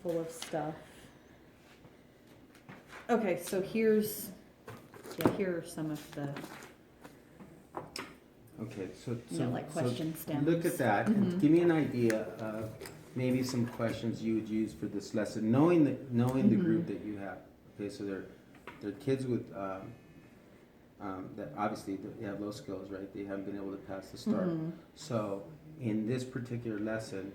handful of stuff. Okay, so here are some of the, Okay, so like question stems. look at that and give me an idea of maybe some questions you would use for this lesson, knowing the group that you have. Okay, so they're kids with that obviously they have low skills, right? They haven't been able to pass the start. So in this particular lesson,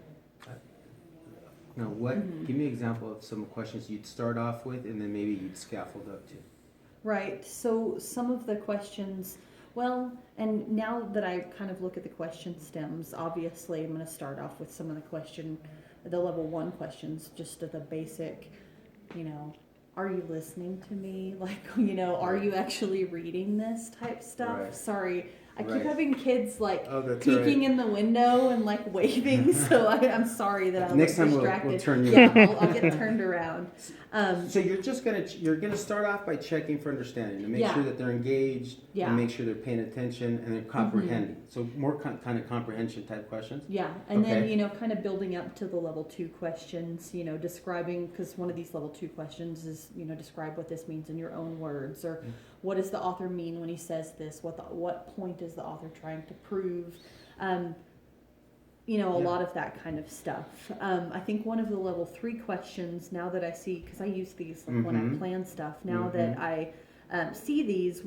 give me an example of some questions you'd start off with, and then maybe you'd scaffold up to. Right, so some of the questions, well, and now that I kind of look at the question stems, obviously I'm going to start off with some of the level 1 questions, just the basic, are you listening to me? Like, are you actually reading this type stuff? Right. Sorry, I keep Right. having kids that's peeking right. in the window and waving, so I'm sorry that I was Next time distracted. we'll turn you. Yeah, I'll get turned around. So you're gonna start off by checking for understanding to make sure that they're engaged and make sure they're paying attention and they're comprehending. So more kind of comprehension type questions. Yeah, and then kind of building up to the level 2 questions. Describing, because one of these level 2 questions is describe what this means in your own words, or what does the author mean when he says this? What point is the author trying to prove? A lot of that kind of stuff. I think one of the level 3 questions, now that I see, because I use these when I plan stuff, now that I see these,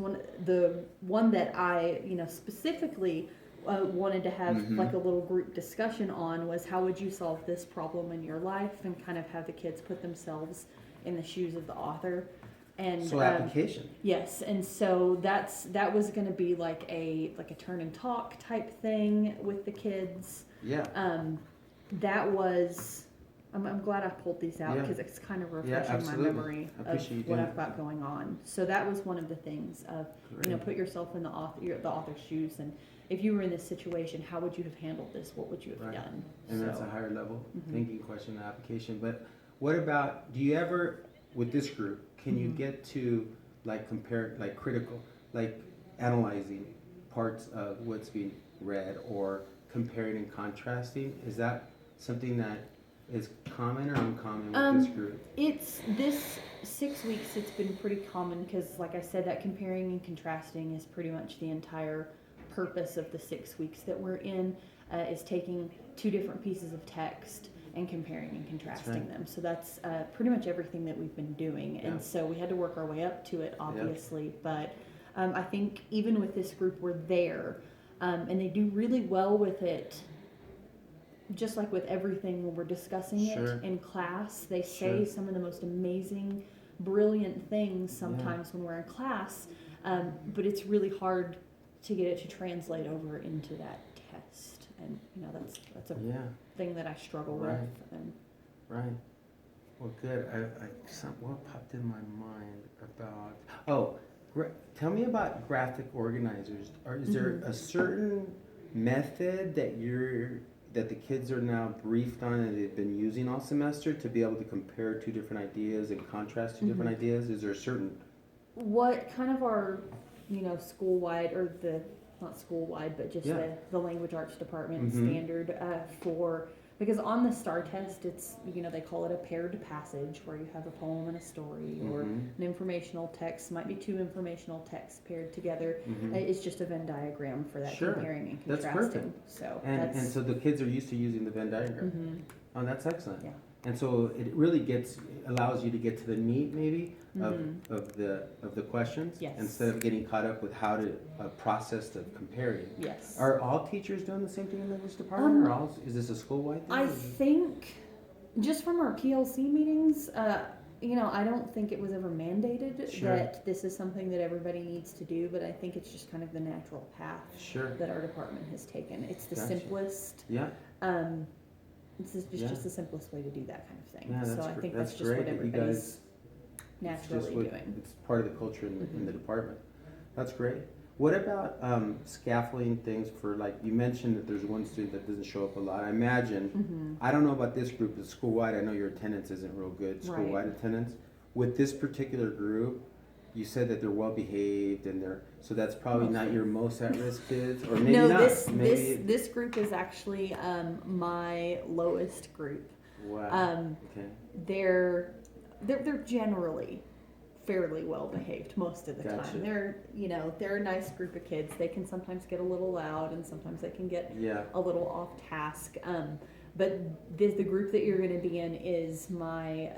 the one that I, specifically wanted to have like a little group discussion on was, how would you solve this problem in your life, and kind of have the kids put themselves in the shoes of the author. And so application. Yes, and so that was going to be like a turn and talk type thing with the kids. Yeah. That was. I'm glad I pulled these out because it's kind of refreshing my memory of what I've got going on. So that was one of the things of put yourself in the author's shoes, and if you were in this situation, how would you have handled this? What would you have done? And that's a higher level thinking question, application. But what about? Do you ever, with this group, can you get to like compare, like critical, like analyzing parts of what's being read, or comparing and contrasting? Is that something that is common or uncommon with this group? It's this 6 weeks. It's been pretty common because, like I said, that comparing and contrasting is pretty much the entire purpose of the 6 weeks that we're in. Is taking 2 different pieces of text and comparing and contrasting them. So that's pretty much everything that we've been doing. And so we had to work our way up to it, obviously. But I think even with this group, we're there. And they do really well with it. Just like with everything when we're discussing it in class, they say some of the most amazing, brilliant things sometimes when we're in class. But it's really hard to get it to translate over into that test. And, that's a thing that I struggle with. And right. Well, good. What popped in my mind about... tell me about graphic organizers. Is there a certain method that the kids are now briefed on and they've been using all semester to be able to compare 2 different ideas and contrast 2 different ideas? Is there a certain... What kind of our, school-wide, or not school-wide, but just the language arts department standard for... Because on the STAR test, it's, they call it a paired passage, where you have a poem and a story, or an informational text, might be 2 informational texts paired together. It's just a Venn diagram for that comparing and contrasting. That's perfect. So and so the kids are used to using the Venn diagram. Oh, that's excellent. Yeah. And so it really allows you to get to the meat, maybe, of the questions, instead of getting caught up with how to process the comparing. Yes. Are all teachers doing the same thing in the English department, or is this a school-wide thing? I think, just from our PLC meetings, I don't think it was ever mandated that this is something that everybody needs to do, but I think it's just kind of the natural path that our department has taken. It's the simplest. Yeah. This is just the simplest way to do that kind of thing. Yeah, so I think that's just what everybody's naturally doing. It's part of the culture in the department. That's great. What about scaffolding things for, like, you mentioned that there's one student that doesn't show up a lot. I imagine, I don't know about this group, but school-wide, I know your attendance isn't real good, school-wide attendance. With this particular group, you said that they're well-behaved and so that's probably not your most at-risk kids, or maybe not. This group is actually my lowest group. Wow. Okay. They're generally fairly well behaved most of the Gotcha. time. They're a nice group of kids. They can sometimes get a little loud, and sometimes they can get Yeah. a little off task. But the group that you're going to be in is my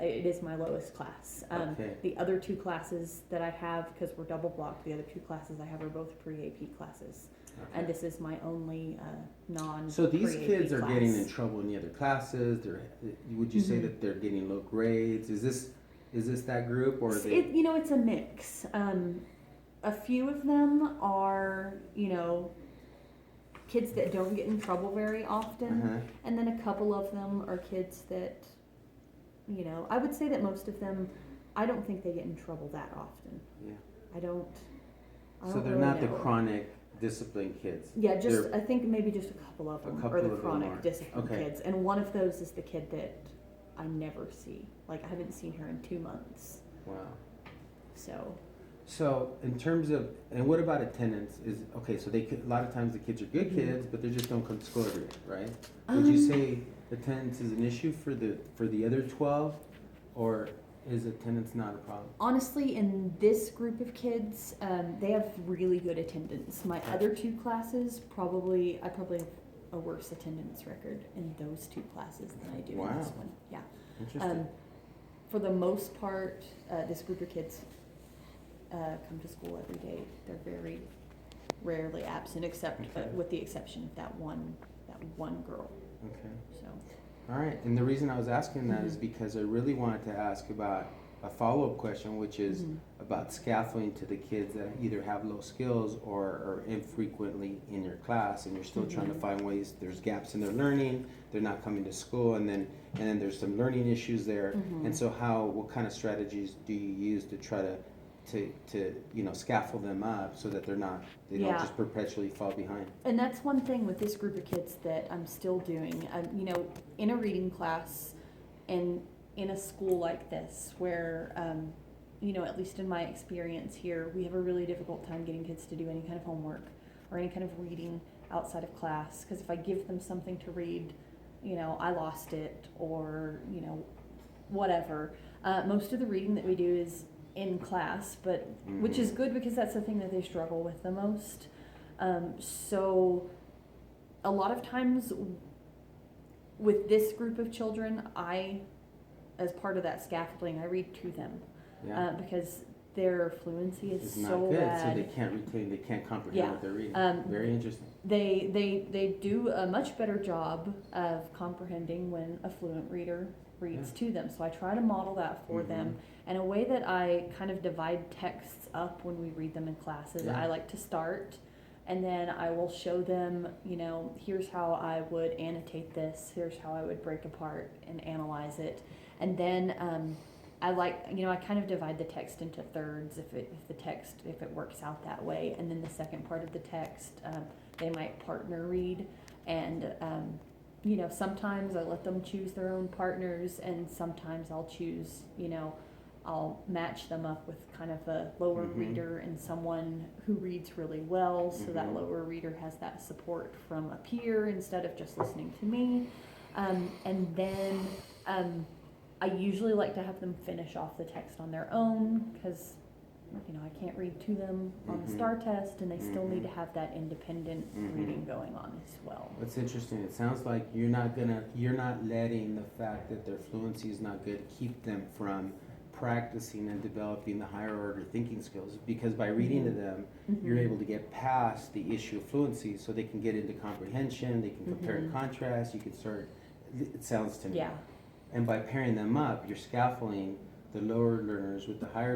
lowest class. Okay. The other two classes that I have, because we're double blocked, the other two classes I have are both pre-AP classes. Okay. And this is my only non. So these pre-AP kids are class. getting in trouble in the other classes. Would you say Mhm. that they're getting low grades? Is this that group, or are they? It's a mix. A few of them are, kids that don't get in trouble very often, Uh-huh. and then a couple of them are kids that, I would say that most of them, I don't think they get in trouble that often. Yeah. I don't So they're really not the know. chronic disciplined kids. Yeah, They're- I think maybe just a couple of them couple are the of them chronic are. discipline Okay. kids, and one of those is the kid that I never see. Like, I haven't seen her in 2 months. Wow. So. So in terms of, and what about attendance? Is okay. So a lot of times the kids are good Mhm. kids, but they just don't come to school every day, right? Would you say attendance is an issue for the other 12, or is attendance not a problem? Honestly, in this group of kids, they have really good attendance. My other two classes, I probably have a worse attendance record in those two classes than I do in this Wow. one. Yeah. Interesting. For the most part, this group of kids come to school every day. They're very rarely absent, except Okay. with the exception of that one girl. Okay. So. All right. And the reason I was asking that is Mhm. because I really wanted to ask about a follow-up question, which is Mhm. about scaffolding to the kids that either have low skills or are infrequently in your class, and you're still trying to Mhm. find ways. There's gaps in their learning. They're not coming to school, and then there's some learning issues there. Mhm. And so, what kind of strategies do you use to try to scaffold them up so that they don't Yeah. just perpetually fall behind? And that's one thing with this group of kids that I'm still doing. In a reading class and in a school like this where, at least in my experience here, we have a really difficult time getting kids to do any kind of homework or any kind of reading outside of class. Because if I give them something to read, I lost it or, whatever. Most of the reading that we do is in class, but which is good because that's the thing that they struggle with the most. So a lot of times with this group of children, as part of that scaffolding, I read to them Yeah. because their fluency is It's not so good, bad. so they can't retain, they can't comprehend Yeah. what they're reading. Um, Very interesting. They do a much better job of comprehending when a fluent reader reads to them. So I try to model that for them. And a way that I kind of divide texts up when we read them in classes, Yeah. I like to start and then I will show them, here's how I would annotate this, here's how I would break apart and analyze it. And then I kind of divide the text into thirds if it works out that way. And then the second part of the text, they might partner read. And, sometimes I let them choose their own partners, and sometimes I'll choose, I'll match them up with kind of a lower Mhm. reader and someone who reads really well, so that Mhm. lower reader has that support from a peer instead of just listening to me. And then I usually like to have them finish off the text on their own because, I can't read to them on the Mhm. STAR test, and they still Mhm. need to have that independent Mhm. reading going on as well. What's interesting, it sounds like you're not letting the fact that their fluency is not good keep them from practicing and developing the higher order thinking skills, because by reading to them, you're able to get past the issue of fluency so they can get into comprehension, they can compare and contrast, you can start, it sounds to me. Yeah. And by pairing them up, you're scaffolding the lower learners with the higher